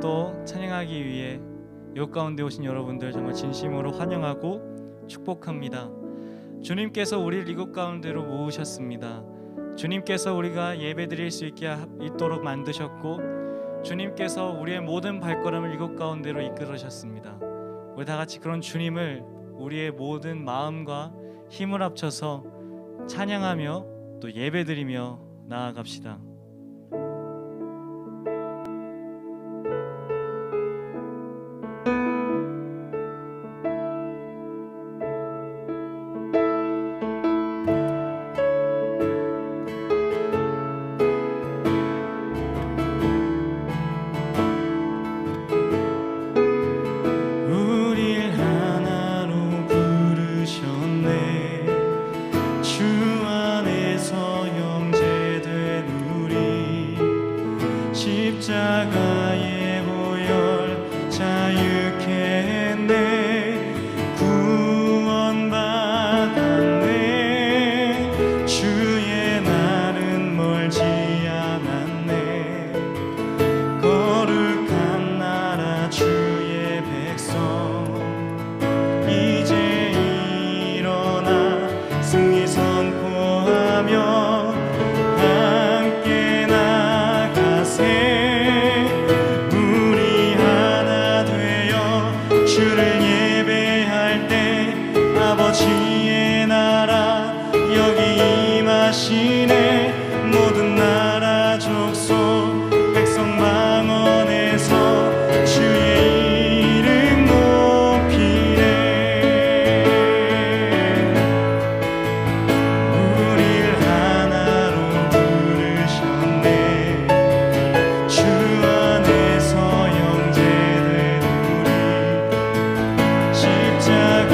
또 찬양하기 위해 이곳 가운데 오신 여러분들 정말 진심으로 환영하고 축복합니다. 주님께서 우리를 이곳 가운데로 모으셨습니다. 주님께서 우리가 예배드릴 수 있도록 만드셨고, 주님께서 우리의 모든 발걸음을 이곳 가운데로 이끌으셨습니다. 우리 다 같이 그런 주님을 우리의 모든 마음과 힘을 합쳐서 찬양하며 또 예배드리며 나아갑시다. 십자가의 보혈 자유케 했네. 구원받았네. 주의 날은 멀지 않았네. 거룩한 나라 주의 백성 이제 일어나 승리 선포하며 함께 나가세. 아버지의 나라 여기 임하시네. 모든 나라 족속 백성 방언에서 주의 이름 높이네. 우릴 하나로 부르셨네. 주 안에서 형제된 우리 십자가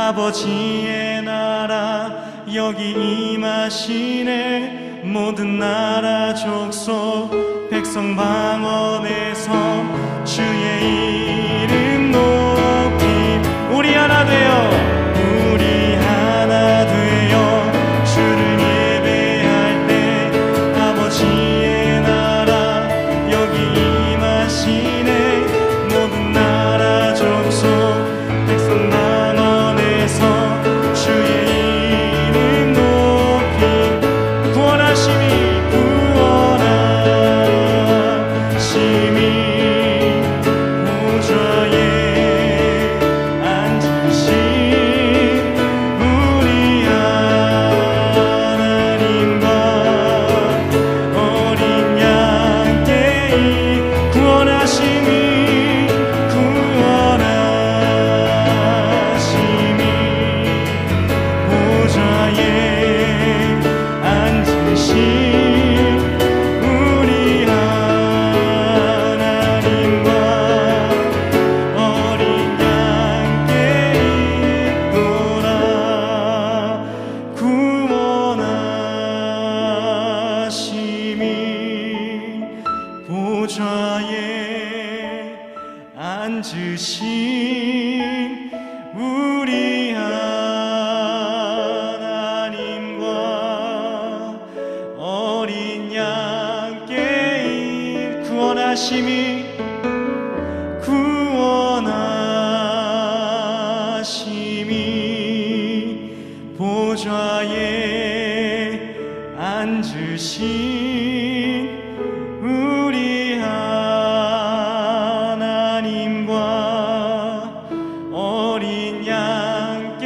아버지의 나라 여기 임하시네. 모든 나라 족속 백성 방언에서 주의 이름 높이. 우리 하나 되어 우리 하나 되어 주를 예배할 때 아버지의 나라 여기 임하시네. 모든 나라 족속 백성 주의 이름 높이. 구원하심이 보좌에 앉으신 우리 하나님과 어린 양께 구원하심이 보좌에 앉으신 우리 하나님과 어린 양께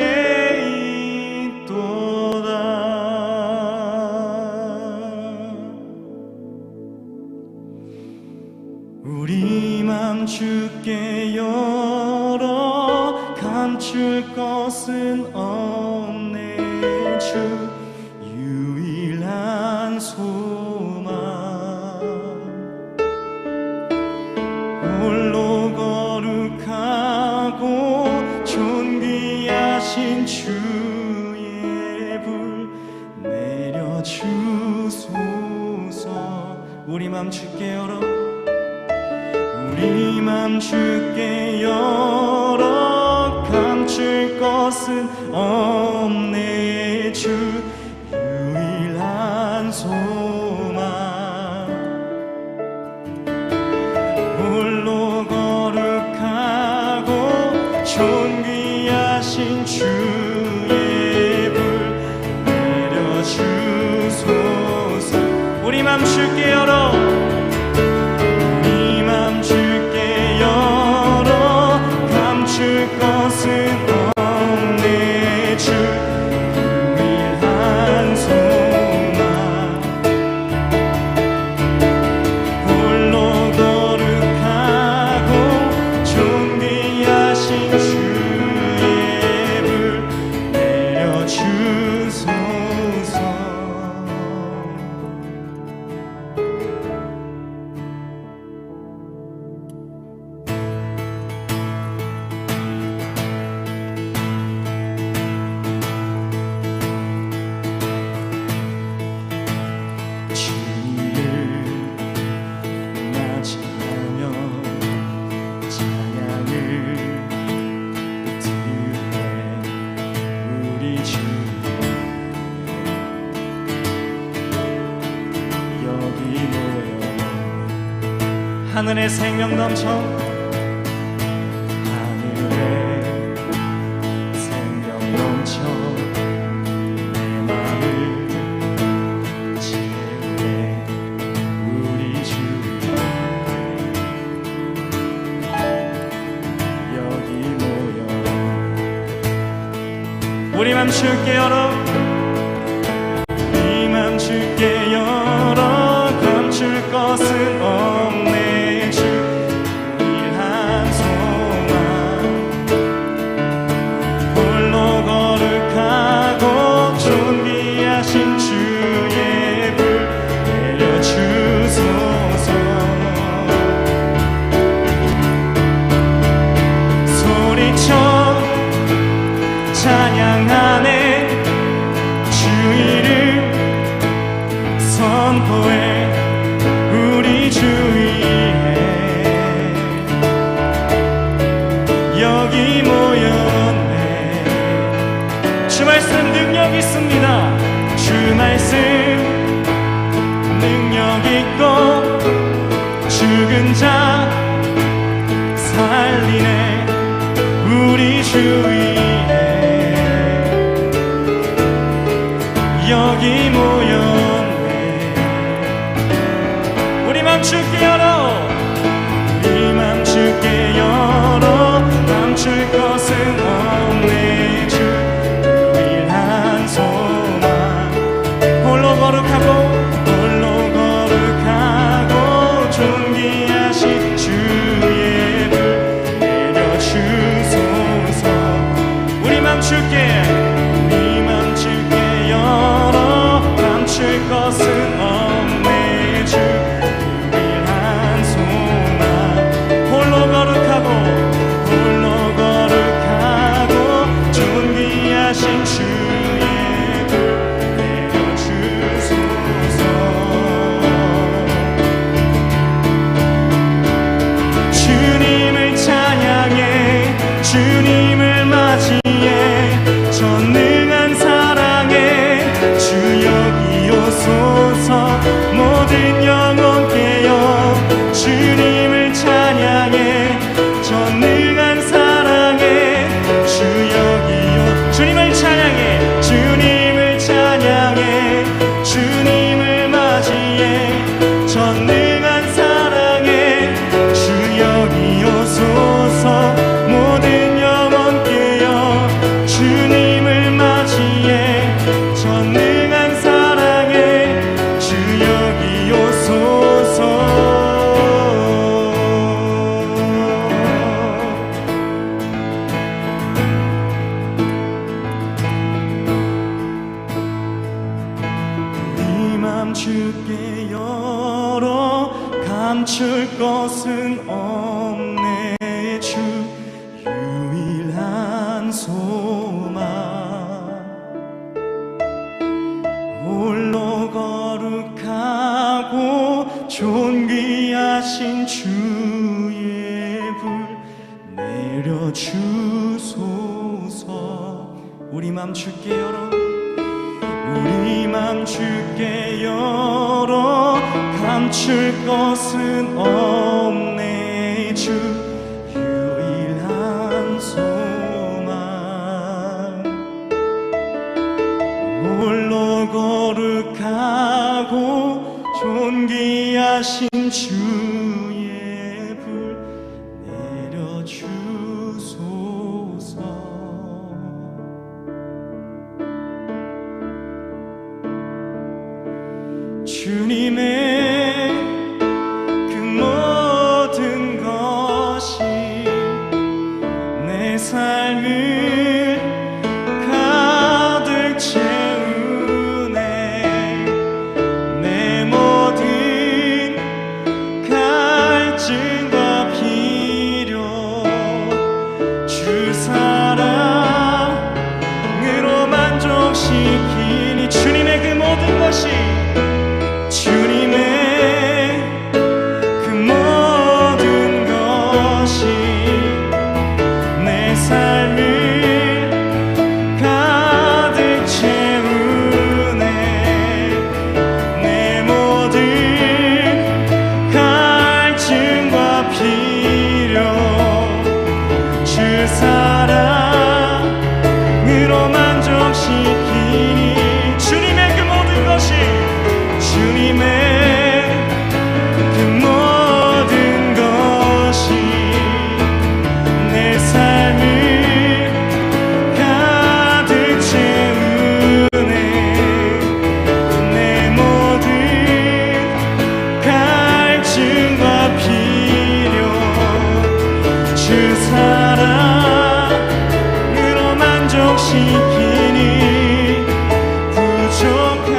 있도다. 우리 맘 주께 열어 감출 것은 없네. 주 유일한 소망 홀로 거룩하고 존귀하신 주의 불 내려주소서. 우리 맘 주께 열어 우리 맘 주께 열어 감출 것은 없네. 주 유일한 소망 홀로 거룩하고 존귀하신 주의 불 내려주소서. 우리 맘 주께 열어 우리 맘 주께 열어 감출 것은 없네. 주 유일한 소망 홀로 거룩하고 존귀하신 주의 불 내려주소서. 하늘에 생명 넘쳐 하늘에 생명 넘쳐 내 마음을 채우네. 우리 주 여기 모여 우리 맘 주께 열어 우리 맘 주께 열어 감출 것은 없네. 주의 불 내려주소서. 소리쳐 찬양하네. 주 이름 선포해 우리 주 위에 여기 모였네. 주 말씀 능력 있습니다. 주 말씀 능력 있고 죽은 자 살리네. 우리 주 위에 여기 모였네. 우리 맘 주께 열어 우리 맘 주께 열어 감출 것은 없네. 주 유일한 소망 홀로 거룩하고 존귀하신 주의 불 내려주소서. 우리 맘 주께 열어 감출 것은 없네. 주 유일한 소망 감출 것은 없네. 주 유일한 소망, 홀로 거룩하고 존귀하신 주의 불 내려주소서. 우리 맘 주께 열어, 우리 맘 주께 열어. 감출 것은 없네. 주 유일한 소망, 홀로 거룩하고 존귀하신 주의 불 내려주소서. 주님의 그 모든 것이 내 삶을 가득 채우네. 내 모든 갈증과 필요 주 사랑으로 만족시키니. 주님의 그 모든 것이, 주님의 그 모든 것이 내 삶을 가득 채우네. 내 모든 갈증과 필요 주 사랑으로 만족시키니. 주님의 그 모든 것이, 주님의 그 모든 것이 내 삶을 가득 채우네. 내 모든 갈증과 필요 주 사랑으로 만족시키니. 부족함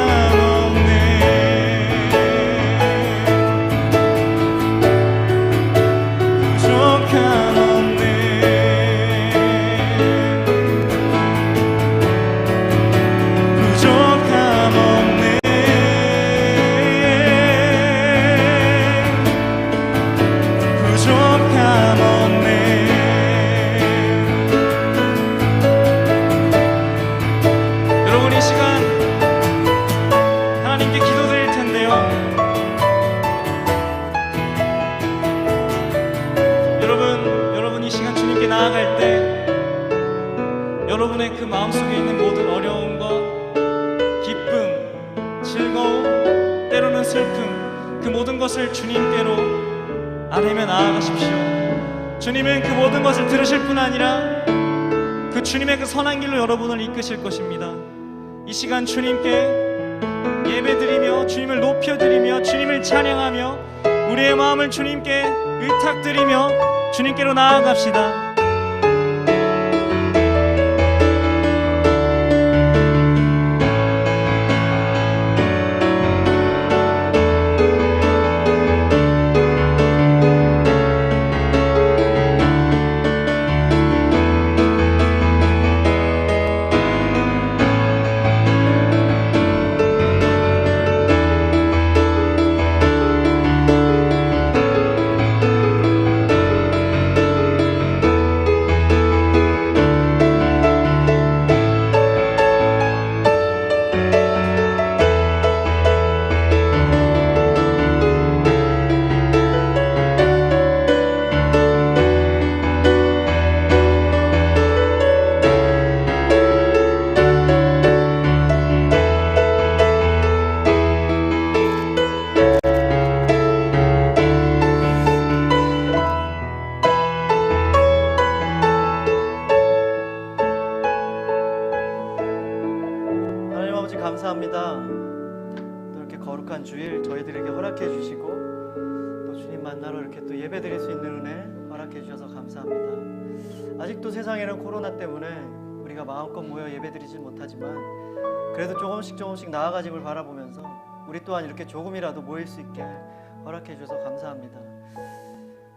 나아갈 때 여러분의 그 마음속에 있는 모든 어려움과 기쁨, 즐거움, 때로는 슬픔, 그 모든 것을 주님께로 아뢰며 나아가십시오. 주님은 그 모든 것을 들으실 뿐 아니라 그 주님의 그 선한 길로 여러분을 이끄실 것입니다. 이 시간 주님께 예배드리며 주님을 높여드리며 주님을 찬양하며 우리의 마음을 주님께 의탁드리며 주님께로 나아갑시다. 감사합니다. 또 이렇게 거룩한 주일 저희들에게 허락해 주시고 또 주님 만나러 이렇게 또 예배 드릴 수 있는 은혜 허락해 주셔서 감사합니다. 아직도 세상에는 코로나 때문에 우리가 마음껏 모여 예배 드리진 못하지만 그래도 조금씩 나아가짐을 바라보면서 우리 또한 이렇게 조금이라도 모일 수 있게 허락해 주셔서 감사합니다.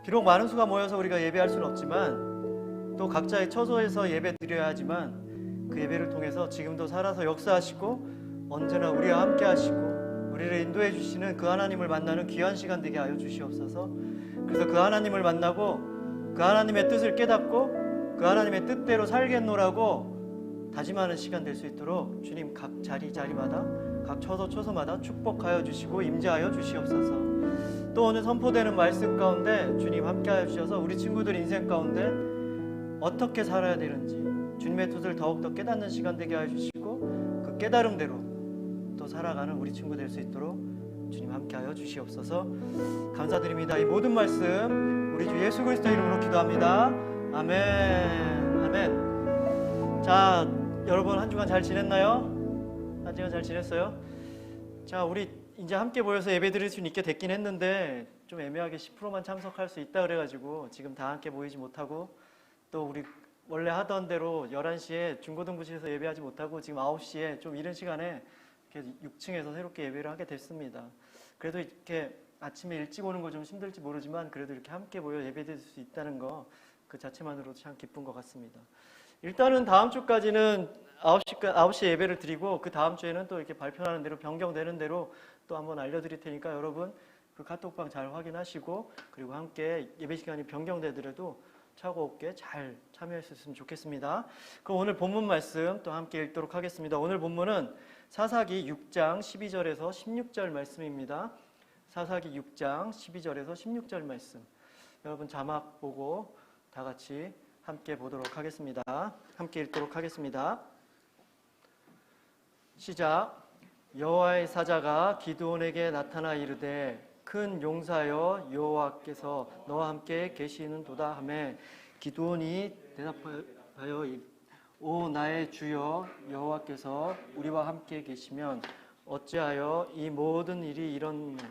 비록 많은 수가 모여서 우리가 예배할 수는 없지만 또 각자의 처소에서 예배 드려야 하지만 그 예배를 통해서 지금도 살아서 역사하시고 언제나 우리와 함께 하시고 우리를 인도해 주시는 그 하나님을 만나는 귀한 시간 되게 하여 주시옵소서. 그래서 그 하나님을 만나고 그 하나님의 뜻을 깨닫고 그 하나님의 뜻대로 살겠노라고 다짐하는 시간 될 수 있도록 주님 각 자리마다 각 처소마다 축복하여 주시고 임재하여 주시옵소서. 또 오늘 선포되는 말씀 가운데 주님 함께하여 주셔서 우리 친구들 인생 가운데 어떻게 살아야 되는지 주님의 뜻을 더욱더 깨닫는 시간 되게 하여 주시고 그 깨달음대로 또 살아가는 우리 친구 될 수 있도록 주님 함께하여 주시옵소서. 감사드립니다. 이 모든 말씀 우리 주 예수 그리스도 이름으로 기도합니다. 아멘. 아멘. 자, 여러분 한 주간 잘 지냈나요? 한 주간 잘 지냈어요? 자, 우리 이제 함께 모여서 예배 드릴 수 있게 됐긴 했는데 좀 애매하게 10%만 참석할 수 있다 그래가지고 지금 다 함께 모이지 못하고 또 우리 원래 하던 대로 11시에 중고등부실에서 예배하지 못하고 지금 9시에 좀 이른 시간에 이렇게 6층에서 새롭게 예배를 하게 됐습니다. 그래도 이렇게 아침에 일찍 오는 거 좀 힘들지 모르지만 그래도 이렇게 함께 모여 예배 드릴 수 있다는 거 그 자체만으로도 참 기쁜 것 같습니다. 일단은 다음 주까지는 9시 예배를 드리고 그 다음 주에는 또 이렇게 발표하는 대로 변경되는 대로 또 한번 알려드릴 테니까 여러분 그 카톡방 잘 확인하시고 그리고 함께 예배 시간이 변경되더라도 차고없게 잘 참여할 수 있으면 좋겠습니다. 그럼 오늘 본문 말씀 또 함께 읽도록 하겠습니다. 오늘 본문은 사사기 6장 12절에서 16절 말씀입니다. 사사기 6장 12절에서 16절 말씀. 여러분 자막 보고 다 같이 함께 보도록 하겠습니다. 함께 읽도록 하겠습니다. 시작. 여호와의 사자가 기드온에게 나타나 이르되 큰 용사여 여호와께서 너와 함께 계시는도다 하매 기드온이 대답하여 오 나의 주여 여호와께서 우리와 함께 계시면 어찌하여 이 모든 일이 이렇느냐.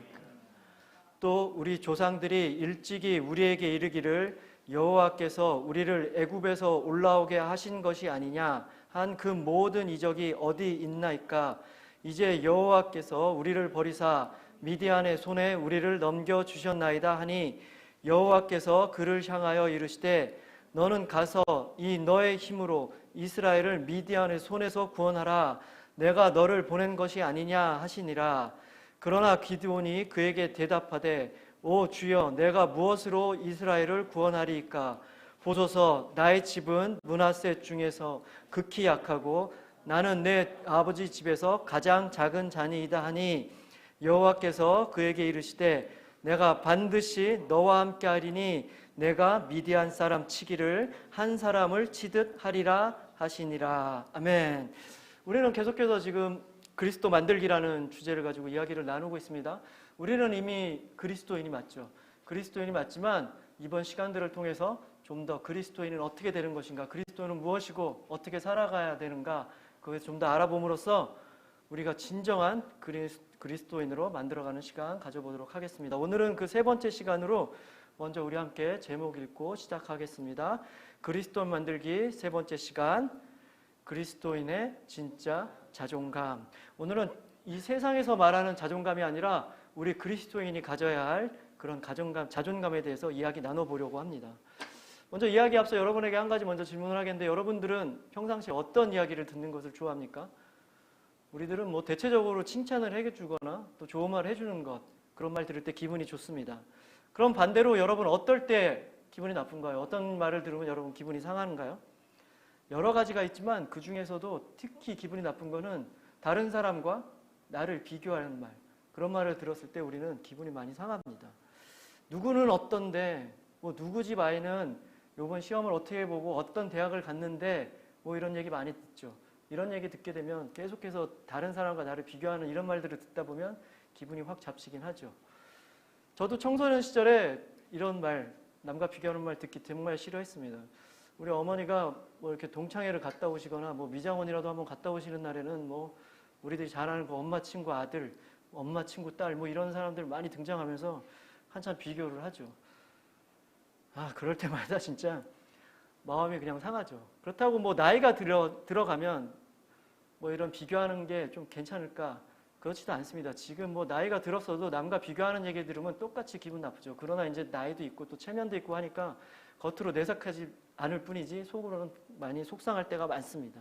또 우리 조상들이 일찍이 우리에게 이르기를 여호와께서 우리를 애굽에서 올라오게 하신 것이 아니냐 한 그 모든 이적이 어디 있나이까. 이제 여호와께서 우리를 버리사 미디안의 손에 우리를 넘겨주셨나이다 하니 여호와께서 그를 향하여 이르시되 너는 가서 이 너의 힘으로 이스라엘을 미디안의 손에서 구원하라. 내가 너를 보낸 것이 아니냐 하시니라. 그러나 기드온이 그에게 대답하되 오 주여 내가 무엇으로 이스라엘을 구원하리이까. 보소서 나의 집은 므낫세 중에서 극히 약하고 나는 내 아버지 집에서 가장 작은 자니이다 하니 여호와께서 그에게 이르시되 내가 반드시 너와 함께 하리니 내가 미디안 사람 치기를 한 사람을 치듯 하리라 하시니라. 아멘. 우리는 계속해서 지금 그리스도 만들기라는 주제를 가지고 이야기를 나누고 있습니다. 우리는 이미 그리스도인이 맞죠. 그리스도인이 맞지만 이번 시간들을 통해서 좀 더 그리스도인은 어떻게 되는 것인가, 그리스도는 무엇이고 어떻게 살아가야 되는가, 그걸 좀 더 알아봄으로써 우리가 진정한 그리스도인으로 만들어가는 시간 가져보도록 하겠습니다. 오늘은 그 세 번째 시간으로 먼저 우리 함께 제목 읽고 시작하겠습니다. 그리스도 만들기 세 번째 시간, 그리스도인의 진짜 자존감. 오늘은 이 세상에서 말하는 자존감이 아니라 우리 그리스도인이 가져야 할 그런 자존감에 대해서 이야기 나눠보려고 합니다. 먼저 이야기 앞서 여러분에게 한 가지 먼저 질문을 하겠는데, 여러분들은 평상시에 어떤 이야기를 듣는 것을 좋아합니까? 우리들은 뭐 대체적으로 칭찬을 해주거나 또 좋은 말을 해주는 것, 그런 말 들을 때 기분이 좋습니다. 그럼 반대로 여러분 어떨 때 기분이 나쁜가요? 어떤 말을 들으면 여러분 기분이 상하는가요? 여러 가지가 있지만 그 중에서도 특히 기분이 나쁜 거는 다른 사람과 나를 비교하는 말, 그런 말을 들었을 때 우리는 기분이 많이 상합니다. 누구는 어떤데, 뭐 누구 집 아이는 이번 시험을 어떻게 보고 어떤 대학을 갔는데, 뭐 이런 얘기 많이 듣죠. 이런 얘기 듣게 되면 계속해서 다른 사람과 나를 비교하는 이런 말들을 듣다 보면 기분이 확 잡치긴 하죠. 저도 청소년 시절에 이런 말, 남과 비교하는 말 듣기 정말 싫어했습니다. 우리 어머니가 뭐 이렇게 동창회를 갔다 오시거나 뭐 미장원이라도 한번 갔다 오시는 날에는 뭐 우리들이 잘 아는 그 엄마 친구 아들, 엄마 친구 딸, 뭐 이런 사람들 많이 등장하면서 한참 비교를 하죠. 그럴 때마다 진짜 마음이 그냥 상하죠. 그렇다고 뭐 나이가 들어가면 뭐 이런 비교하는 게 좀 괜찮을까? 그렇지도 않습니다. 지금 뭐 나이가 들었어도 남과 비교하는 얘기 들으면 똑같이 기분 나쁘죠. 그러나 이제 나이도 있고 또 체면도 있고 하니까 겉으로 내색하지 않을 뿐이지 속으로는 많이 속상할 때가 많습니다.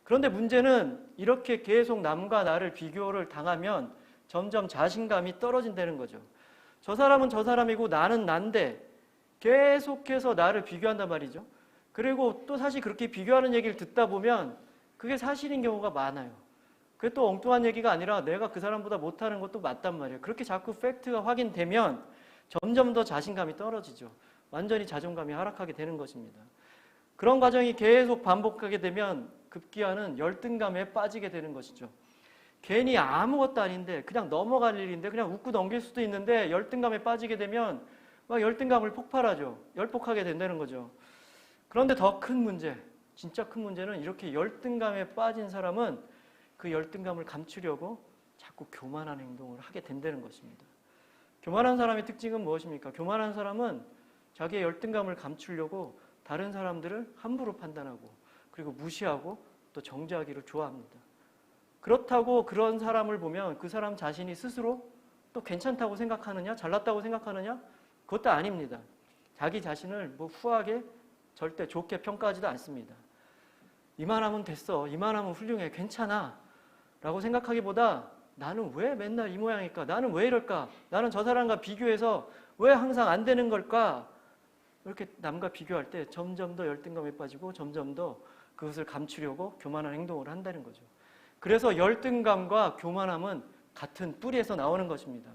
그런데 문제는 이렇게 계속 남과 나를 비교를 당하면 점점 자신감이 떨어진다는 거죠. 저 사람은 저 사람이고 나는 난데 계속해서 나를 비교한단 말이죠. 그리고 또 사실 그렇게 비교하는 얘기를 듣다 보면 그게 사실인 경우가 많아요. 그게 또 엉뚱한 얘기가 아니라 내가 그 사람보다 못하는 것도 맞단 말이에요. 그렇게 자꾸 팩트가 확인되면 점점 더 자신감이 떨어지죠. 완전히 자존감이 하락하게 되는 것입니다. 그런 과정이 계속 반복하게 되면 급기야는 열등감에 빠지게 되는 것이죠. 괜히 아무것도 아닌데 그냥 넘어갈 일인데 그냥 웃고 넘길 수도 있는데 열등감에 빠지게 되면 막 열등감을 폭발하죠. 열폭하게 된다는 거죠. 그런데 더 큰 문제, 진짜 큰 문제는 이렇게 열등감에 빠진 사람은 그 열등감을 감추려고 자꾸 교만한 행동을 하게 된다는 것입니다. 교만한 사람의 특징은 무엇입니까? 교만한 사람은 자기의 열등감을 감추려고 다른 사람들을 함부로 판단하고 그리고 무시하고 또 정죄하기를 좋아합니다. 그렇다고 그런 사람을 보면 그 사람 자신이 스스로 또 괜찮다고 생각하느냐, 잘났다고 생각하느냐? 그것도 아닙니다. 자기 자신을 뭐 후하게 절대 좋게 평가하지도 않습니다. 이만하면 됐어, 이만하면 훌륭해, 괜찮아 라고 생각하기보다 나는 왜 맨날 이 모양일까? 나는 왜 이럴까? 나는 저 사람과 비교해서 왜 항상 안 되는 걸까? 이렇게 남과 비교할 때 점점 더 열등감에 빠지고 점점 더 그것을 감추려고 교만한 행동을 한다는 거죠. 그래서 열등감과 교만함은 같은 뿌리에서 나오는 것입니다.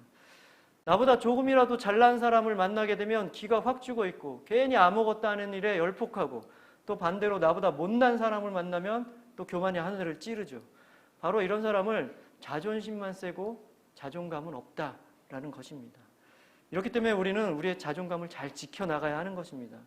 나보다 조금이라도 잘난 사람을 만나게 되면 기가 확 죽어 있고 괜히 아무것도 아닌 일에 열폭하고 또 반대로 나보다 못난 사람을 만나면 또 교만이 하늘을 찌르죠. 바로 이런 사람을 자존심만 세고 자존감은 없다라는 것입니다. 이렇기 때문에 우리는 우리의 자존감을 잘 지켜나가야 하는 것입니다.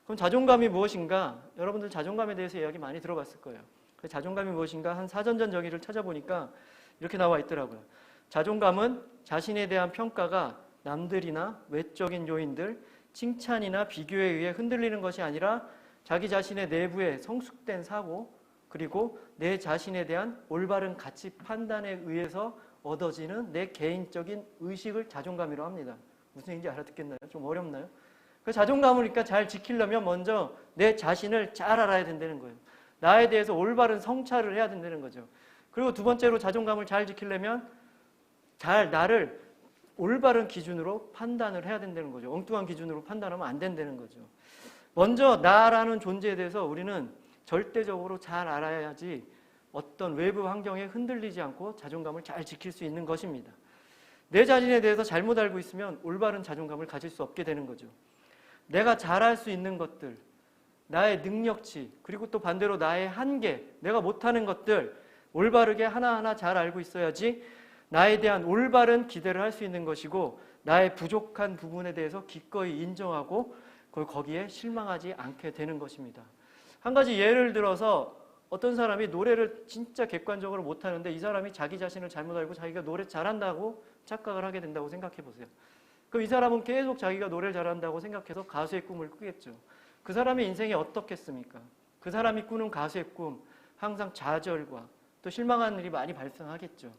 그럼 자존감이 무엇인가? 여러분들 자존감에 대해서 이야기 많이 들어봤을 거예요. 자존감이 무엇인가? 한 사전전 정의를 찾아보니까 이렇게 나와 있더라고요. 자존감은 자신에 대한 평가가 남들이나 외적인 요인들, 칭찬이나 비교에 의해 흔들리는 것이 아니라 자기 자신의 내부에 성숙된 사고 그리고 내 자신에 대한 올바른 가치 판단에 의해서 얻어지는 내 개인적인 의식을 자존감이라고 합니다. 무슨 얘기인지 알아듣겠나요? 좀 어렵나요? 그 자존감을 그러니까 잘 지키려면 먼저 내 자신을 잘 알아야 된다는 거예요. 나에 대해서 올바른 성찰을 해야 된다는 거죠. 그리고 두 번째로 자존감을 잘 지키려면 잘 나를 올바른 기준으로 판단을 해야 된다는 거죠. 엉뚱한 기준으로 판단하면 안 된다는 거죠. 먼저 나라는 존재에 대해서 우리는 절대적으로 잘 알아야지 어떤 외부 환경에 흔들리지 않고 자존감을 잘 지킬 수 있는 것입니다. 내 자신에 대해서 잘못 알고 있으면 올바른 자존감을 가질 수 없게 되는 거죠. 내가 잘할 수 있는 것들, 나의 능력치, 그리고 또 반대로 나의 한계, 내가 못하는 것들 올바르게 하나하나 잘 알고 있어야지 나에 대한 올바른 기대를 할 수 있는 것이고 나의 부족한 부분에 대해서 기꺼이 인정하고 거기에 실망하지 않게 되는 것입니다. 한 가지 예를 들어서 어떤 사람이 노래를 진짜 객관적으로 못하는데 이 사람이 자기 자신을 잘못 알고 자기가 노래 잘한다고 착각을 하게 된다고 생각해 보세요. 그럼 이 사람은 계속 자기가 노래를 잘한다고 생각해서 가수의 꿈을 꾸겠죠. 그 사람의 인생이 어떻겠습니까? 그 사람이 꾸는 가수의 꿈, 항상 좌절과 또 실망하는 일이 많이 발생하겠죠.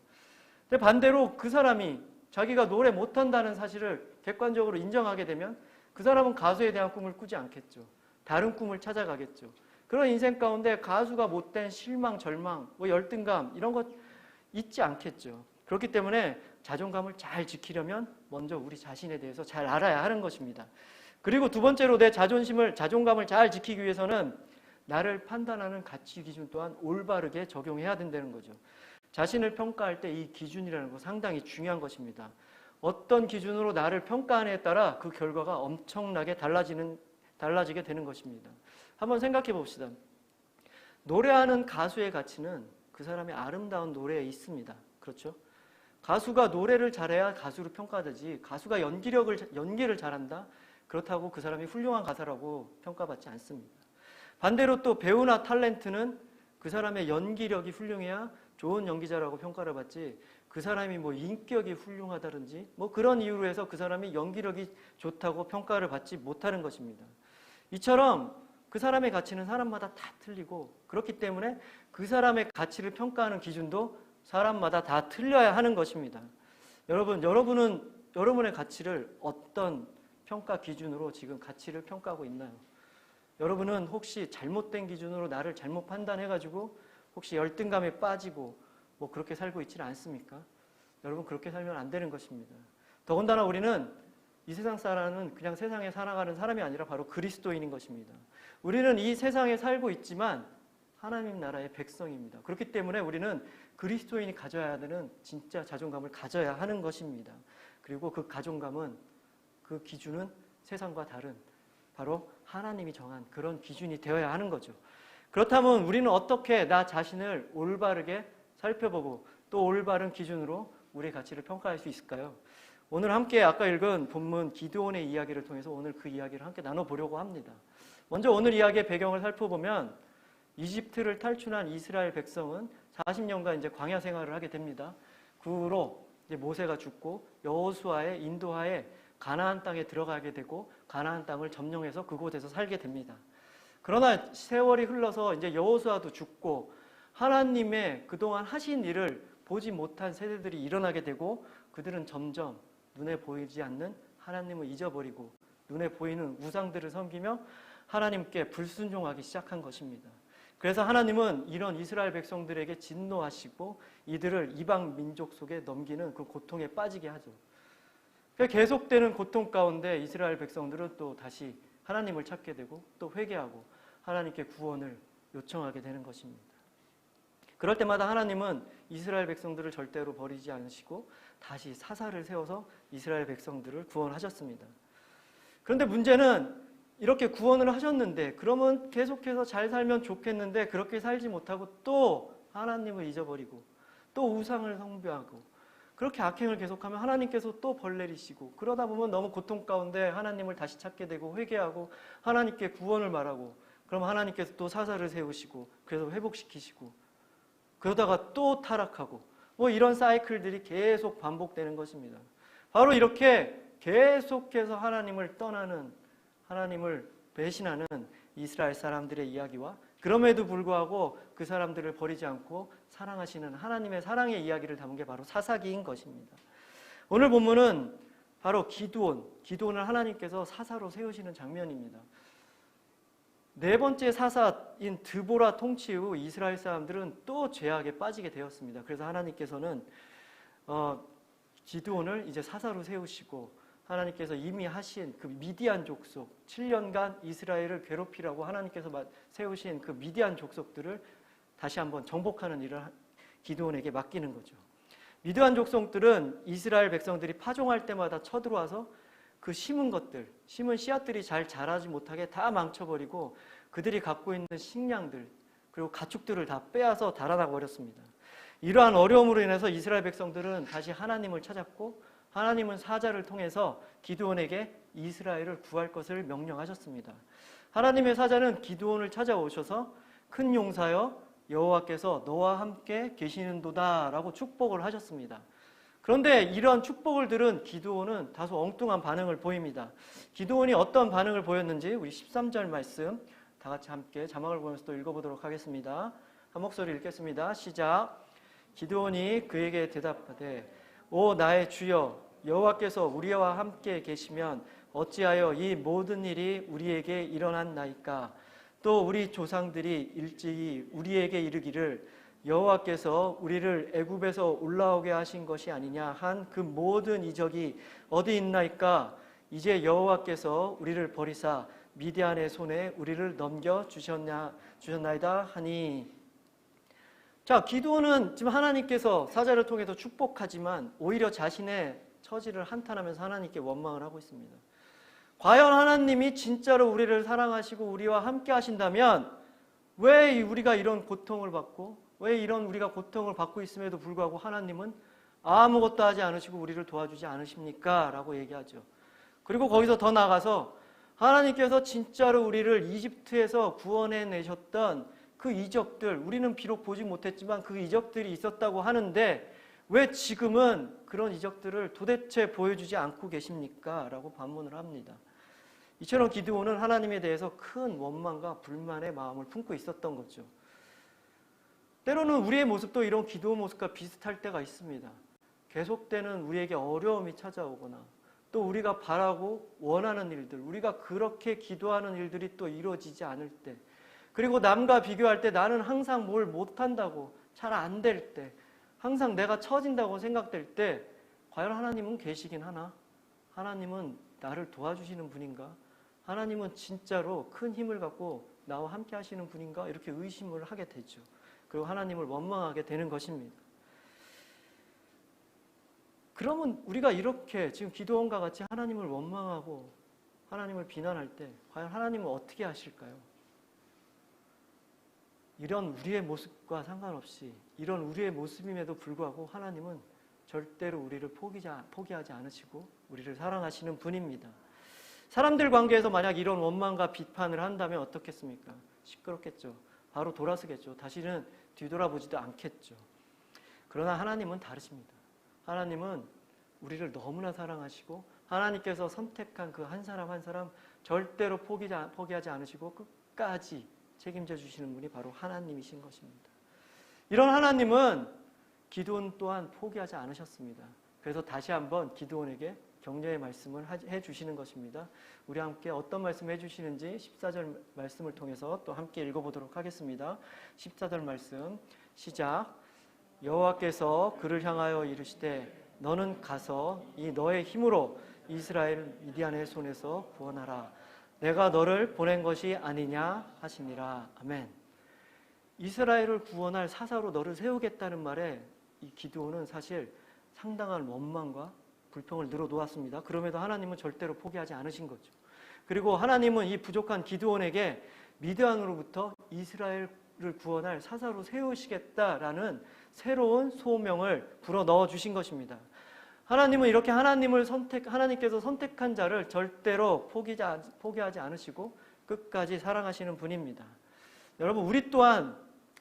근데 반대로 그 사람이 자기가 노래 못한다는 사실을 객관적으로 인정하게 되면 그 사람은 가수에 대한 꿈을 꾸지 않겠죠. 다른 꿈을 찾아가겠죠. 그런 인생 가운데 가수가 못된 실망, 절망, 열등감 이런 것 있지 않겠죠. 그렇기 때문에 자존감을 잘 지키려면 먼저 우리 자신에 대해서 잘 알아야 하는 것입니다. 그리고 두 번째로 내 자존감을 잘 지키기 위해서는 나를 판단하는 가치 기준 또한 올바르게 적용해야 된다는 거죠. 자신을 평가할 때 이 기준이라는 거 상당히 중요한 것입니다. 어떤 기준으로 나를 평가하느냐에 따라 그 결과가 엄청나게 달라지게 되는 것입니다. 한번 생각해 봅시다. 노래하는 가수의 가치는 그 사람의 아름다운 노래에 있습니다. 그렇죠? 가수가 노래를 잘해야 가수로 평가되지 가수가 연기를 잘한다? 그렇다고 그 사람이 훌륭한 가수라고 평가받지 않습니다. 반대로 또 배우나 탤런트는 그 사람의 연기력이 훌륭해야 좋은 연기자라고 평가를 받지 그 사람이 인격이 훌륭하다든지 그런 이유로 해서 그 사람이 연기력이 좋다고 평가를 받지 못하는 것입니다. 이처럼 그 사람의 가치는 사람마다 다 틀리고 그렇기 때문에 그 사람의 가치를 평가하는 기준도 사람마다 다 틀려야 하는 것입니다. 여러분은 여러분의 가치를 어떤 평가 기준으로 지금 가치를 평가하고 있나요? 여러분은 혹시 잘못된 기준으로 나를 잘못 판단해가지고 혹시 열등감에 빠지고 뭐 그렇게 살고 있지는 않습니까? 여러분 그렇게 살면 안 되는 것입니다. 더군다나 우리는 이 세상 사람은 그냥 세상에 살아가는 사람이 아니라 바로 그리스도인인 것입니다. 우리는 이 세상에 살고 있지만 하나님 나라의 백성입니다. 그렇기 때문에 우리는 그리스도인이 가져야 되는 진짜 자존감을 가져야 하는 것입니다. 그리고 그 자존감은 그 기준은 세상과 다른 바로 하나님이 정한 그런 기준이 되어야 하는 거죠. 그렇다면 우리는 어떻게 나 자신을 올바르게 살펴보고 또 올바른 기준으로 우리의 가치를 평가할 수 있을까요? 오늘 함께 아까 읽은 본문 기드온의 이야기를 통해서 오늘 그 이야기를 함께 나눠보려고 합니다. 먼저 오늘 이야기의 배경을 살펴보면 이집트를 탈출한 이스라엘 백성은 40년간 이제 광야 생활을 하게 됩니다. 그 후로 이제 모세가 죽고 여호수아의 인도하에 가나안 땅에 들어가게 되고 가나안 땅을 점령해서 그곳에서 살게 됩니다. 그러나 세월이 흘러서 이제 여호수아도 죽고 하나님의 그동안 하신 일을 보지 못한 세대들이 일어나게 되고 그들은 점점 눈에 보이지 않는 하나님을 잊어버리고 눈에 보이는 우상들을 섬기며 하나님께 불순종하기 시작한 것입니다. 그래서 하나님은 이런 이스라엘 백성들에게 진노하시고 이들을 이방 민족 속에 넘기는 그 고통에 빠지게 하죠. 계속되는 고통 가운데 이스라엘 백성들은 또 다시 하나님을 찾게 되고 또 회개하고 하나님께 구원을 요청하게 되는 것입니다. 그럴 때마다 하나님은 이스라엘 백성들을 절대로 버리지 않으시고 다시 사사를 세워서 이스라엘 백성들을 구원하셨습니다. 그런데 문제는 이렇게 구원을 하셨는데 그러면 계속해서 잘 살면 좋겠는데 그렇게 살지 못하고 또 하나님을 잊어버리고 또 우상을 숭배하고 그렇게 악행을 계속하면 하나님께서 또 벌 내리시고 그러다 보면 너무 고통 가운데 하나님을 다시 찾게 되고 회개하고 하나님께 구원을 말하고 그럼 하나님께서 또 사사를 세우시고 그래서 회복시키시고 그러다가 또 타락하고 뭐 이런 사이클들이 계속 반복되는 것입니다. 바로 이렇게 계속해서 하나님을 떠나는 하나님을 배신하는 이스라엘 사람들의 이야기와 그럼에도 불구하고 그 사람들을 버리지 않고 사랑하시는 하나님의 사랑의 이야기를 담은 게 바로 사사기인 것입니다. 오늘 본문은 바로 기드온을 하나님께서 사사로 세우시는 장면입니다. 네 번째 사사인 드보라 통치 후 이스라엘 사람들은 또 죄악에 빠지게 되었습니다. 그래서 하나님께서는 기드온을 이제 사사로 세우시고 하나님께서 이미 하신 그 미디안 족속 7년간 이스라엘을 괴롭히라고 하나님께서 세우신 그 미디안 족속들을 다시 한번 정복하는 일을 기드온에게 맡기는 거죠. 미디안 족속들은 이스라엘 백성들이 파종할 때마다 쳐들어와서 그 심은 씨앗들이 잘 자라지 못하게 다 망쳐버리고 그들이 갖고 있는 식량들 그리고 가축들을 다 빼앗아 달아나 버렸습니다. 이러한 어려움으로 인해서 이스라엘 백성들은 다시 하나님을 찾았고 하나님은 사자를 통해서 기드온에게 이스라엘을 구할 것을 명령하셨습니다. 하나님의 사자는 기드온을 찾아오셔서 큰 용사여 여호와께서 너와 함께 계시는도다 라고 축복을 하셨습니다. 그런데 이러한 축복을 들은 기드온은 다소 엉뚱한 반응을 보입니다. 기드온이 어떤 반응을 보였는지 우리 13절 말씀 다 같이 함께 자막을 보면서 또 읽어보도록 하겠습니다. 한 목소리 읽겠습니다. 시작. 기드온이 그에게 대답하되 오 나의 주여 여호와께서 우리와 함께 계시면 어찌하여 이 모든 일이 우리에게 일어났나이까? 또 우리 조상들이 일찍이 우리에게 이르기를 여호와께서 우리를 애굽에서 올라오게 하신 것이 아니냐 한 그 모든 이적이 어디 있나이까? 이제 여호와께서 우리를 버리사 미디안의 손에 우리를 넘겨 주셨나이다 하니. 자, 기드온은 지금 하나님께서 사자를 통해서 축복하지만 오히려 자신의 처지를 한탄하면서 하나님께 원망을 하고 있습니다. 과연 하나님이 진짜로 우리를 사랑하시고 우리와 함께 하신다면 왜 우리가 이런 고통을 받고 왜 우리가 고통을 받고 있음에도 불구하고 하나님은 아무것도 하지 않으시고 우리를 도와주지 않으십니까? 라고 얘기하죠. 그리고 거기서 더 나아가서 하나님께서 진짜로 우리를 이집트에서 구원해 내셨던 그 이적들, 우리는 비록 보지 못했지만 그 이적들이 있었다고 하는데 왜 지금은 그런 이적들을 도대체 보여주지 않고 계십니까? 라고 반문을 합니다. 이처럼 기드온은 하나님에 대해서 큰 원망과 불만의 마음을 품고 있었던 거죠. 때로는 우리의 모습도 이런 기도 모습과 비슷할 때가 있습니다. 계속되는 우리에게 어려움이 찾아오거나 또 우리가 바라고 원하는 일들, 우리가 그렇게 기도하는 일들이 또 이루어지지 않을 때, 그리고 남과 비교할 때 나는 항상 뭘 못한다고, 잘 안 될 때, 항상 내가 처진다고 생각될 때 과연 하나님은 계시긴 하나? 하나님은 나를 도와주시는 분인가? 하나님은 진짜로 큰 힘을 갖고 나와 함께 하시는 분인가? 이렇게 의심을 하게 되죠. 그리고 하나님을 원망하게 되는 것입니다. 그러면 우리가 이렇게 지금 기도원과 같이 하나님을 원망하고 하나님을 비난할 때 과연 하나님은 어떻게 하실까요? 이런 우리의 모습과 상관없이 이런 우리의 모습임에도 불구하고 하나님은 절대로 우리를 포기하지 않으시고 우리를 사랑하시는 분입니다. 사람들 관계에서 만약 이런 원망과 비판을 한다면 어떻겠습니까? 시끄럽겠죠. 바로 돌아서겠죠. 다시는 뒤돌아보지도 않겠죠. 그러나 하나님은 다르십니다. 하나님은 우리를 너무나 사랑하시고 하나님께서 선택한 그 한 사람 한 사람 절대로 포기하지 않으시고 끝까지 책임져 주시는 분이 바로 하나님이신 것입니다. 이런 하나님은 기드온 또한 포기하지 않으셨습니다. 그래서 다시 한번 기드온에게 격려의 말씀을 해주시는 것입니다. 우리 함께 어떤 말씀을 해주시는지 14절 말씀을 통해서 또 함께 읽어보도록 하겠습니다. 14절 말씀 시작. 여호와께서 그를 향하여 이르시되 너는 가서 이 너의 힘으로 이스라엘 미디안의 손에서 구원하라. 내가 너를 보낸 것이 아니냐 하시니라. 아멘. 이스라엘을 구원할 사사로 너를 세우겠다는 말에 이 기드온은 사실 상당한 원망과 불평을 늘어놓았습니다. 그럼에도 하나님은 절대로 포기하지 않으신 거죠. 그리고 하나님은 이 부족한 기드온에게 미드안으로부터 이스라엘을 구원할 사사로 세우시겠다라는 새로운 소명을 불어넣어 주신 것입니다. 하나님은 이렇게 하나님께서 선택한 자를 절대로 포기하지 않으시고 끝까지 사랑하시는 분입니다. 여러분, 우리 또한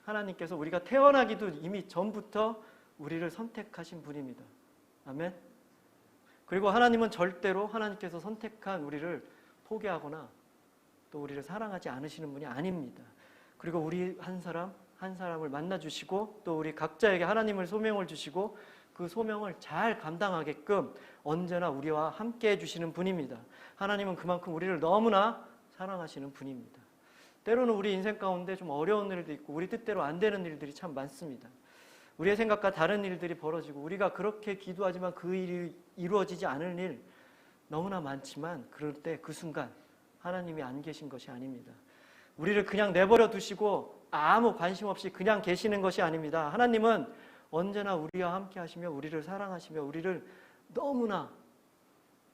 하나님께서 우리가 태어나기도 이미 전부터 우리를 선택하신 분입니다. 아멘. 그리고 하나님은 절대로 하나님께서 선택한 우리를 포기하거나 또 우리를 사랑하지 않으시는 분이 아닙니다. 그리고 우리 한 사람 한 사람을 만나주시고 또 우리 각자에게 하나님을 소명을 주시고 그 소명을 잘 감당하게끔 언제나 우리와 함께 해주시는 분입니다. 하나님은 그만큼 우리를 너무나 사랑하시는 분입니다. 때로는 우리 인생 가운데 좀 어려운 일도 있고 우리 뜻대로 안 되는 일들이 참 많습니다. 우리의 생각과 다른 일들이 벌어지고 우리가 그렇게 기도하지만 그 일이 이루어지지 않을 일 너무나 많지만 그럴 때 그 순간 하나님이 안 계신 것이 아닙니다. 우리를 그냥 내버려 두시고 아무 관심 없이 그냥 계시는 것이 아닙니다. 하나님은 언제나 우리와 함께 하시며 우리를 사랑하시며 우리를 너무나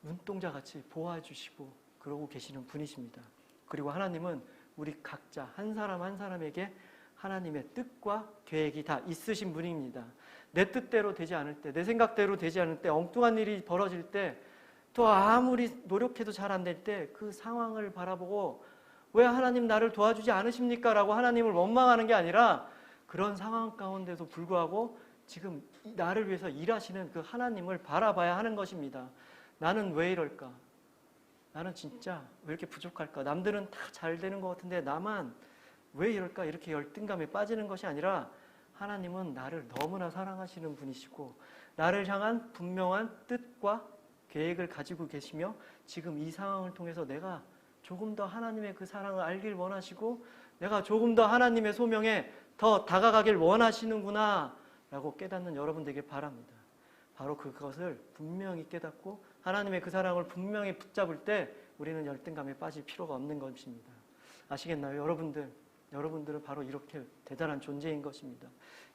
눈동자같이 보호해주시고 그러고 계시는 분이십니다. 그리고 하나님은 우리 각자 한 사람 한 사람에게 하나님의 뜻과 계획이 다 있으신 분입니다. 내 뜻대로 되지 않을 때, 내 생각대로 되지 않을 때, 엉뚱한 일이 벌어질 때, 또 아무리 노력해도 잘 안 될 때 그 상황을 바라보고 왜 하나님 나를 도와주지 않으십니까? 라고 하나님을 원망하는 게 아니라 그런 상황 가운데도 불구하고 지금 나를 위해서 일하시는 그 하나님을 바라봐야 하는 것입니다. 나는 왜 이럴까? 나는 진짜 왜 이렇게 부족할까? 남들은 다 잘 되는 것 같은데 나만 왜 이럴까? 이렇게 열등감에 빠지는 것이 아니라 하나님은 나를 너무나 사랑하시는 분이시고 나를 향한 분명한 뜻과 계획을 가지고 계시며 지금 이 상황을 통해서 내가 조금 더 하나님의 그 사랑을 알길 원하시고 내가 조금 더 하나님의 소명에 더 다가가길 원하시는구나 라고 깨닫는 여러분 되길 바랍니다. 바로 그것을 분명히 깨닫고 하나님의 그 사랑을 분명히 붙잡을 때 우리는 열등감에 빠질 필요가 없는 것입니다. 아시겠나요? 여러분들은 바로 이렇게 대단한 존재인 것입니다.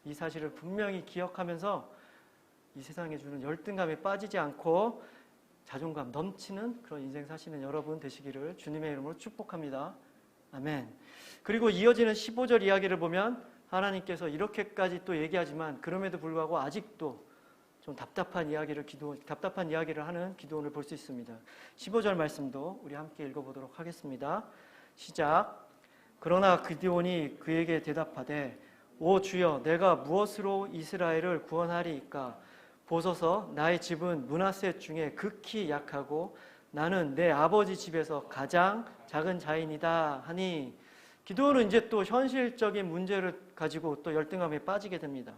이 사실을 분명히 기억하면서 이 세상에 주는 열등감에 빠지지 않고 자존감 넘치는 그런 인생 사시는 여러분 되시기를 주님의 이름으로 축복합니다. 아멘. 그리고 이어지는 15절 이야기를 보면 하나님께서 이렇게까지 또 얘기하지만 그럼에도 불구하고 아직도 좀 답답한 이야기를 하는 기도원을 볼 수 있습니다. 15절 말씀도 우리 함께 읽어보도록 하겠습니다. 시작. 그러나 기드온이 그에게 대답하되 오 주여 내가 무엇으로 이스라엘을 구원하리이까? 보소서 나의 집은 므낫세 중에 극히 약하고 나는 내 아버지 집에서 가장 작은 자인이다 하니 기드온은 이제 또 현실적인 문제를 가지고 또 열등감에 빠지게 됩니다.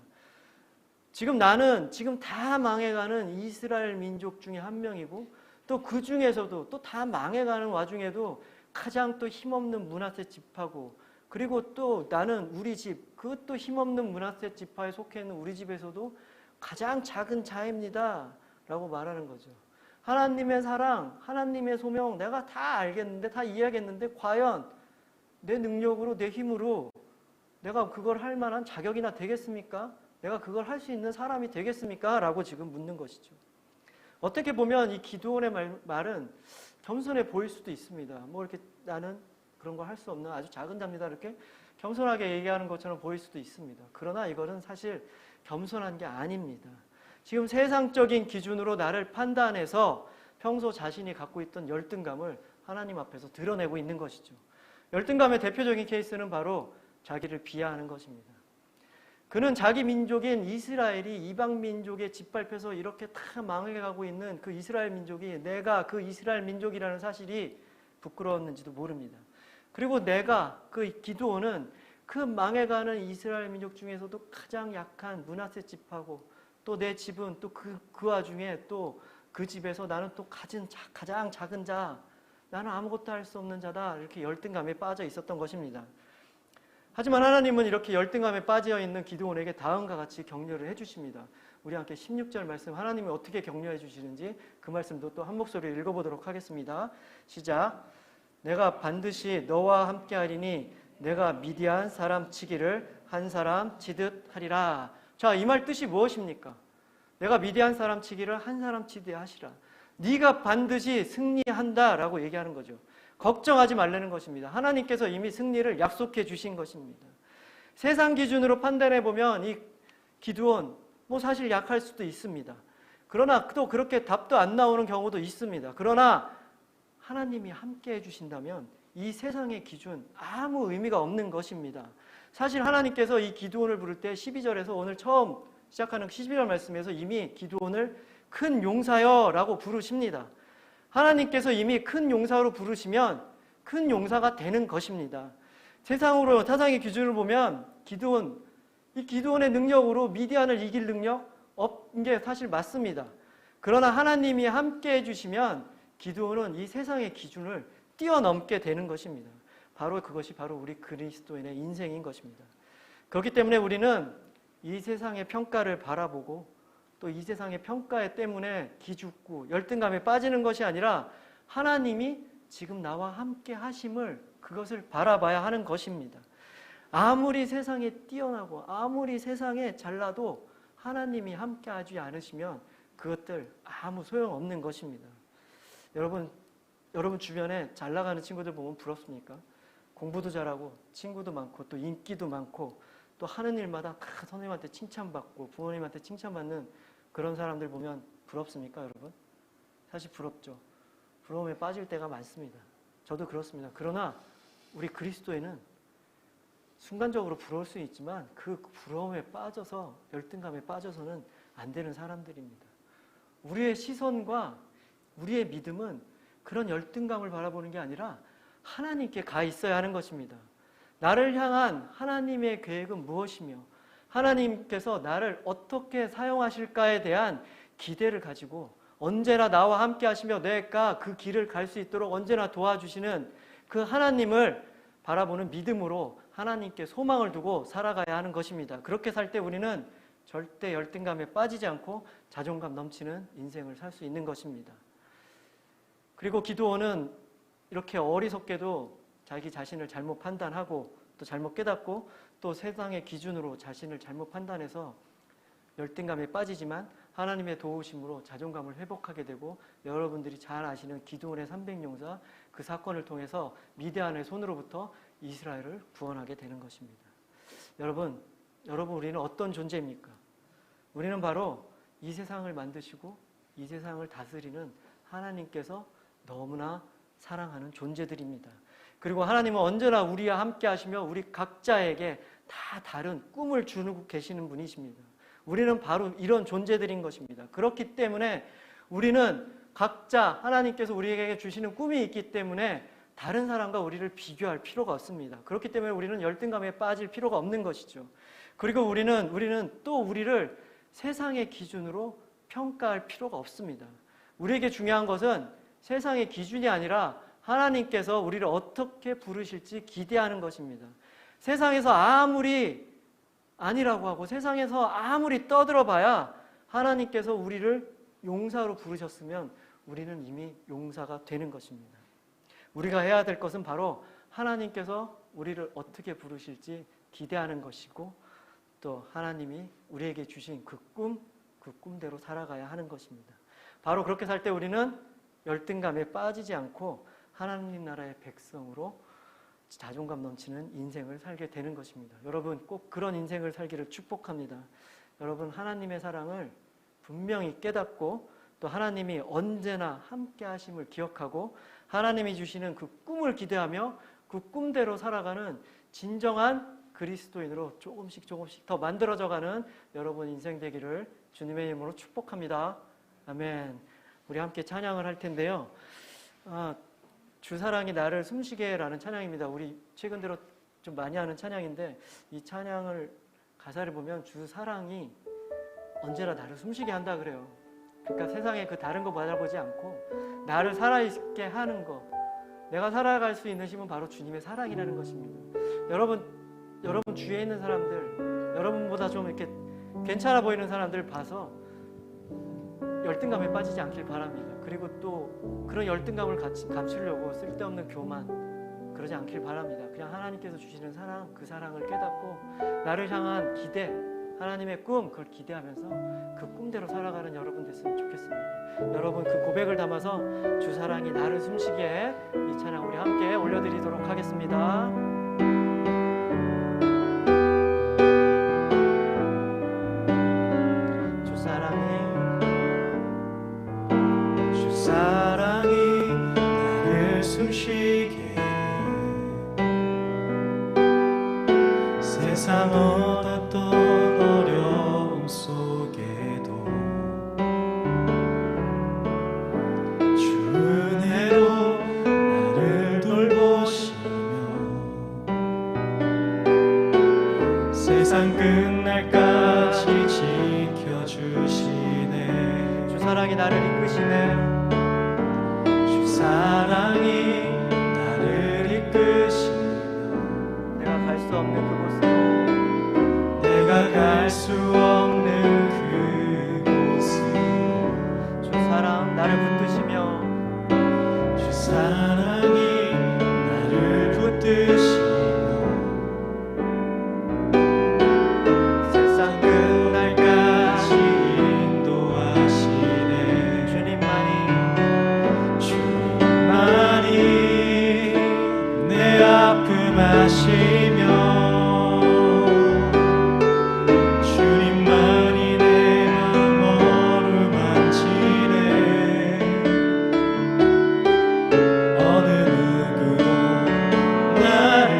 지금 나는 지금 다 망해가는 이스라엘 민족 중에 한 명이고 또 그 중에서도 또 다 망해가는 와중에도 가장 또 힘없는 므낫세 지파고 그리고 또 나는 우리 집 그것도 힘없는 므낫세 지파에 속해 있는 우리 집에서도 가장 작은 자입니다 라고 말하는 거죠. 하나님의 사랑, 하나님의 소명 내가 다 알겠는데 다 이해하겠는데 과연 내 능력으로 내 힘으로 내가 그걸 할 만한 자격이나 되겠습니까? 내가 그걸 할 수 있는 사람이 되겠습니까? 라고 지금 묻는 것이죠. 어떻게 보면 이 기드온의 말은 겸손해 보일 수도 있습니다. 뭐 이렇게 나는 그런 거 할 수 없는 아주 작은 자입니다. 이렇게 겸손하게 얘기하는 것처럼 보일 수도 있습니다. 그러나 이거는 사실 겸손한 게 아닙니다. 지금 세상적인 기준으로 나를 판단해서 평소 자신이 갖고 있던 열등감을 하나님 앞에서 드러내고 있는 것이죠. 열등감의 대표적인 케이스는 바로 자기를 비하하는 것입니다. 그는 자기 민족인 이스라엘이 이방 민족에 짓밟혀서 이렇게 다 망해가고 있는 그 이스라엘 민족이 내가 그 이스라엘 민족이라는 사실이 부끄러웠는지도 모릅니다. 그리고 내가 그 기드온은 그 망해가는 이스라엘 민족 중에서도 가장 약한 므낫세 지파고 또 내 집은 또 그 와중에 또 그 집에서 나는 또 가장 작은 자, 나는 아무것도 할 수 없는 자다 이렇게 열등감에 빠져 있었던 것입니다. 하지만 하나님은 이렇게 열등감에 빠져 있는 기드온에게 다음과 같이 격려를 해주십니다. 우리 함께 16절 말씀 하나님이 어떻게 격려해 주시는지 그 말씀도 또 한 목소리로 읽어보도록 하겠습니다. 시작. 내가 반드시 너와 함께하리니 내가 미디안 사람 치기를 한 사람 치듯 하리라. 자, 이 말 뜻이 무엇입니까? 내가 미디안 사람 치기를 한 사람 치듯 하시라. 네가 반드시 승리한다라고 얘기하는 거죠. 걱정하지 말라는 것입니다. 하나님께서 이미 승리를 약속해 주신 것입니다. 세상 기준으로 판단해 보면 이 기드온 뭐 사실 약할 수도 있습니다. 그러나 또 그렇게 답도 안 나오는 경우도 있습니다. 그러나 하나님이 함께 해주신다면 이 세상의 기준 아무 의미가 없는 것입니다. 사실 하나님께서 이 기드온을 부를 때 12절에서 오늘 처음 시작하는 12절 말씀에서 이미 기드온을 큰 용사여 라고 부르십니다. 하나님께서 이미 큰 용사로 부르시면 큰 용사가 되는 것입니다. 세상의 기준을 보면 이 기드온의 능력으로 미디안을 이길 능력 없는 게 사실 맞습니다. 그러나 하나님이 함께 해주시면 기드온은 이 세상의 기준을 뛰어넘게 되는 것입니다. 그것이 바로 우리 그리스도인의 인생인 것입니다. 그렇기 때문에 우리는 이 세상의 평가를 바라보고 또 이 세상의 평가 때문에 기죽고 열등감에 빠지는 것이 아니라 하나님이 지금 나와 함께 하심을 그것을 바라봐야 하는 것입니다. 아무리 세상에 뛰어나고 아무리 세상에 잘나도 하나님이 함께 하지 않으시면 그것들 아무 소용없는 것입니다. 여러분 주변에 잘 나가는 친구들 보면 부럽습니까? 공부도 잘하고 친구도 많고 또 인기도 많고 또 하는 일마다 다 선생님한테 칭찬받고 부모님한테 칭찬받는 그런 사람들 보면 부럽습니까, 여러분? 사실 부럽죠. 부러움에 빠질 때가 많습니다. 저도 그렇습니다. 그러나 우리 그리스도인은 순간적으로 부러울 수 있지만 그 부러움에 빠져서 열등감에 빠져서는 안 되는 사람들입니다. 우리의 시선과 우리의 믿음은 그런 열등감을 바라보는 게 아니라 하나님께 가 있어야 하는 것입니다. 나를 향한 하나님의 계획은 무엇이며 하나님께서 나를 어떻게 사용하실까에 대한 기대를 가지고 언제나 나와 함께 하시며 내가 그 길을 갈 수 있도록 언제나 도와주시는 그 하나님을 바라보는 믿음으로 하나님께 소망을 두고 살아가야 하는 것입니다. 그렇게 살 때 우리는 절대 열등감에 빠지지 않고 자존감 넘치는 인생을 살 수 있는 것입니다. 그리고 기드온은 이렇게 어리석게도 자기 자신을 잘못 판단하고 또 잘못 깨닫고 또 세상의 기준으로 자신을 잘못 판단해서 열등감에 빠지지만 하나님의 도우심으로 자존감을 회복하게 되고 여러분들이 잘 아시는 기드온의 300용사 그 사건을 통해서 미디안의 손으로부터 이스라엘을 구원하게 되는 것입니다. 여러분 우리는 어떤 존재입니까? 우리는 바로 이 세상을 만드시고 이 세상을 다스리는 하나님께서 너무나 사랑하는 존재들입니다. 그리고 하나님은 언제나 우리와 함께 하시며 우리 각자에게 다 다른 꿈을 주고 계시는 분이십니다. 우리는 바로 이런 존재들인 것입니다. 그렇기 때문에 우리는 각자 하나님께서 우리에게 주시는 꿈이 있기 때문에 다른 사람과 우리를 비교할 필요가 없습니다. 그렇기 때문에 우리는 열등감에 빠질 필요가 없는 것이죠. 그리고 우리는 또 우리를 세상의 기준으로 평가할 필요가 없습니다. 우리에게 중요한 것은 세상의 기준이 아니라 하나님께서 우리를 어떻게 부르실지 기대하는 것입니다. 세상에서 아무리 아니라고 하고 세상에서 아무리 떠들어봐야 하나님께서 우리를 용사로 부르셨으면 우리는 이미 용사가 되는 것입니다. 우리가 해야 될 것은 바로 하나님께서 우리를 어떻게 부르실지 기대하는 것이고, 또 하나님이 우리에게 주신 그 꿈대로 살아가야 하는 것입니다. 바로 그렇게 살 때 우리는 열등감에 빠지지 않고 하나님 나라의 백성으로 자존감 넘치는 인생을 살게 되는 것입니다. 여러분, 꼭 그런 인생을 살기를 축복합니다. 여러분, 하나님의 사랑을 분명히 깨닫고 또 하나님이 언제나 함께 하심을 기억하고 하나님이 주시는 그 꿈을 기대하며 그 꿈대로 살아가는 진정한 그리스도인으로 조금씩 더 만들어져가는 여러분 인생 되기를 주님의 이름으로 축복합니다. 아멘. 우리 함께 찬양을 할 텐데요. 주 사랑이 나를 숨쉬게 라는 찬양입니다. 우리 최근 들어 좀 많이 하는 찬양인데, 이 찬양을 가사를 보면 주 사랑이 언제나 나를 숨쉬게 한다 그래요. 그러니까 세상에 그 다른 거 바라보지 않고 나를 살아있게 하는 거, 내가 살아갈 수 있는 힘은 바로 주님의 사랑이라는 것입니다. 여러분 주위에 있는 사람들, 여러분보다 좀 이렇게 괜찮아 보이는 사람들 봐서 열등감에 빠지지 않길 바랍니다. 그리고 또 그런 열등감을 감추려고 쓸데없는 교만 그러지 않길 바랍니다. 그냥 하나님께서 주시는 사랑, 그 사랑을 깨닫고 나를 향한 기대, 하나님의 꿈, 그걸 기대하면서 그 꿈대로 살아가는 여러분 됐으면 좋겠습니다. 여러분, 그 고백을 담아서 주 사랑이 나를 숨쉬게 해, 이 찬양 우리 함께 올려드리도록 하겠습니다. 사랑이 나를 숨쉬게 세상 어떤 어려움 속에도 주 은혜로 나를 돌보시며 세상 끝날까지 지켜주시네. 주 사랑이 나를 이끄시네. 사랑이 나를 이끄시며 내가 갈 수 없는 그곳으로, 내가 갈 수 없는 그곳으로 주 사랑 나를 붙드시며 주 사랑이 나를 붙드시며 세상 끝날까지 인도하시네. 주님만이 내 아픔 아시며 주님만이 내 맘 어루만지네. 어느 누구도 나를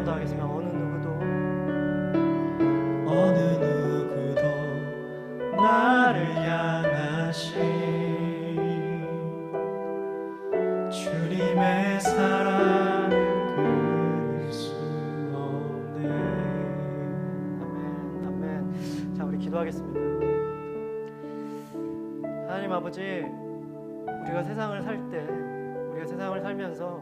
번 더 하겠습니다. 어느 누구도 나를 향하신 주님의 사랑을 끊을 수 없네. 아멘, 아멘. 자, 우리 기도하겠습니다. 하나님 아버지, 우리가 세상을 살면서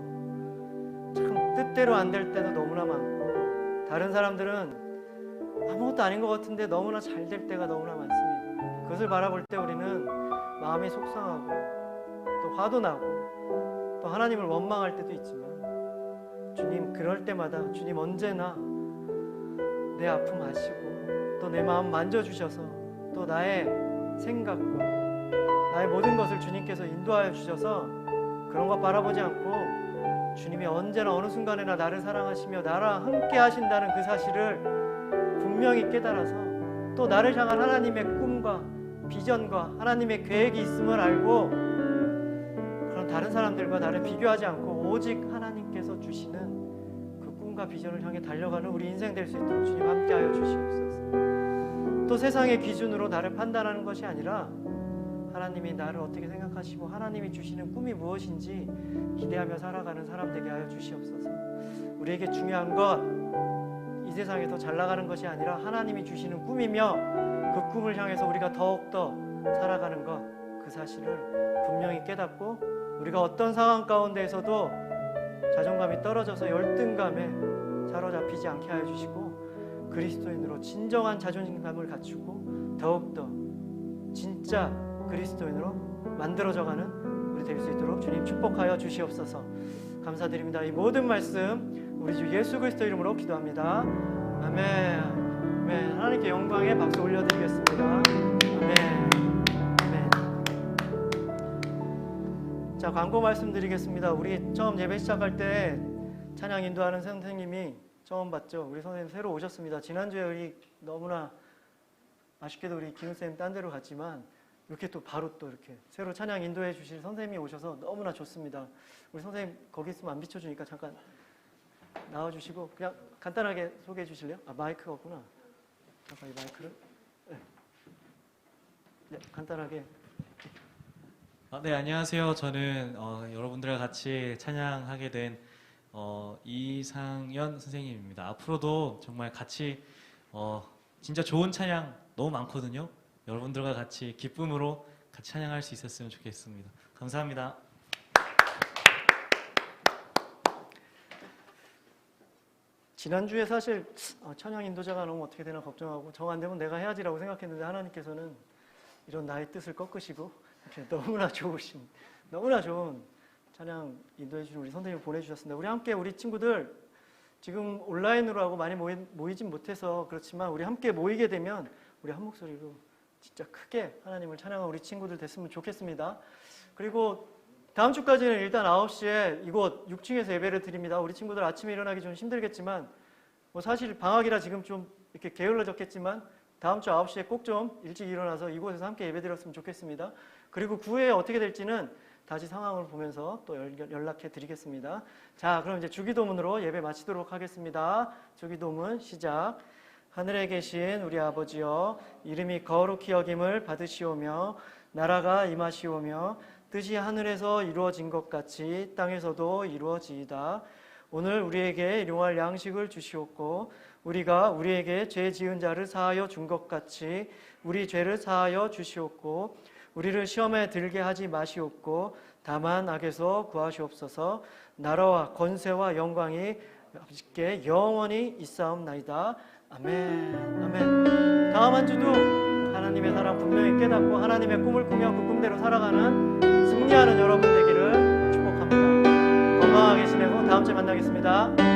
참 뜻대로 안 될 때도 너무나 많고, 다른 사람들은 아무것도 아닌 것 같은데 너무나 잘 될 때가 너무나 많습니다. 그것을 바라볼 때 우리는 마음이 속상하고 또 화도 나고 또 하나님을 원망할 때도 있지만, 주님, 그럴 때마다 주님 언제나 내 아픔 아시고 또 내 마음 만져주셔서 또 나의 생각과 나의 모든 것을 주님께서 인도하여 주셔서 그런 것 바라보지 않고 주님이 언제나 어느 순간에나 나를 사랑하시며 나랑 함께 하신다는 그 사실을 분명히 깨달아서 또 나를 향한 하나님의 꿈과 비전과 하나님의 계획이 있음을 알고, 그런 다른 사람들과 나를 비교하지 않고 오직 하나님께서 주시는 그 꿈과 비전을 향해 달려가는 우리 인생 될 수 있도록 주님 함께하여 주시옵소서. 또 세상의 기준으로 나를 판단하는 것이 아니라 하나님이 나를 어떻게 생각하시고 하나님이 주시는 꿈이 무엇인지 기대하며 살아가는 사람 되게 하여 주시옵소서. 우리에게 중요한 것, 이 세상에서 잘 나가는 것이 아니라 하나님이 주시는 꿈이며 그 꿈을 향해서 우리가 더욱더 살아가는 것, 그 사실을 분명히 깨닫고 우리가 어떤 상황 가운데에서도 자존감이 떨어져서 열등감에 사로잡히지 않게 하여 주시고, 그리스도인으로 진정한 자존감을 갖추고 더욱더 진짜 그리스도인으로 만들어져가는 우리 될 수 있도록 주님 축복하여 주시옵소서. 감사드립니다. 이 모든 말씀 우리 주 예수 그리스도 이름으로 기도합니다. 아멘. 아멘. 하나님께 영광의 박수 올려드리겠습니다. 아멘. 아멘. 자, 광고 말씀드리겠습니다. 우리 처음 예배 시작할 때 찬양 인도하는 선생님이 처음 봤죠. 우리 선생님 새로 오셨습니다. 지난주에 우리 너무나 아쉽게도 우리 기훈쌤 딴 데로 갔지만 이렇게 또 바로 또 이렇게 새로 찬양 인도해 주실 선생님이 오셔서 너무나 좋습니다. 우리 선생님 거기 있으면 안 비춰주니까 잠깐 나와주시고 그냥 간단하게 소개해 주실래요? 아, 마이크가 없구나. 잠깐 이 마이크를. 네, 네, 간단하게. 네, 안녕하세요. 저는 여러분들과 같이 찬양하게 된 이상현 선생님입니다. 앞으로도 정말 같이 진짜 좋은 찬양 너무 많거든요. 여러분들과 같이 기쁨으로 같이 찬양할 수 있었으면 좋겠습니다. 감사합니다. 지난주에 사실 찬양 인도자가 너무 어떻게 되나 걱정하고 정 안 되면 내가 해야지라고 생각했는데, 하나님께서는 이런 나의 뜻을 꺾으시고 이렇게 너무나 좋으신, 너무나 좋은 찬양 인도해 주신 우리 선생님을 보내주셨습니다. 우리 함께, 우리 친구들 지금 온라인으로 하고 많이 모이진 못해서 그렇지만 우리 함께 모이게 되면 우리 한 목소리로 진짜 크게 하나님을 찬양하는 우리 친구들 됐으면 좋겠습니다. 그리고 다음 주까지는 일단 9시에 이곳 6층에서 예배를 드립니다. 우리 친구들 아침에 일어나기 좀 힘들겠지만, 사실 방학이라 지금 좀 이렇게 게을러졌겠지만 다음 주 9시에 꼭 좀 일찍 일어나서 이곳에서 함께 예배 드렸으면 좋겠습니다. 그리고 9회에 어떻게 될지는 다시 상황을 보면서 또 연락해 드리겠습니다. 자, 그럼 이제 주기도문으로 예배 마치도록 하겠습니다. 주기도문 시작. 하늘에 계신 우리 아버지여, 이름이 거룩히 여김을 받으시오며 나라가 임하시오며 뜻이 하늘에서 이루어진 것 같이 땅에서도 이루어지이다. 오늘 우리에게 일용할 양식을 주시옵고 우리가 우리에게 죄 지은 자를 사하여 준 것 같이 우리 죄를 사하여 주시옵고 우리를 시험에 들게 하지 마시옵고 다만 악에서 구하시옵소서. 나라와 권세와 영광이 아버지께 영원히 있사옵나이다. 아멘. 아멘. 다음 한 주도 하나님의 사랑 분명히 깨닫고 하나님의 꿈을 꾸며 그 꿈대로 살아가는 승리하는 여러분 되기를 축복합니다. 건강하게 지내고 다음 주에 만나겠습니다.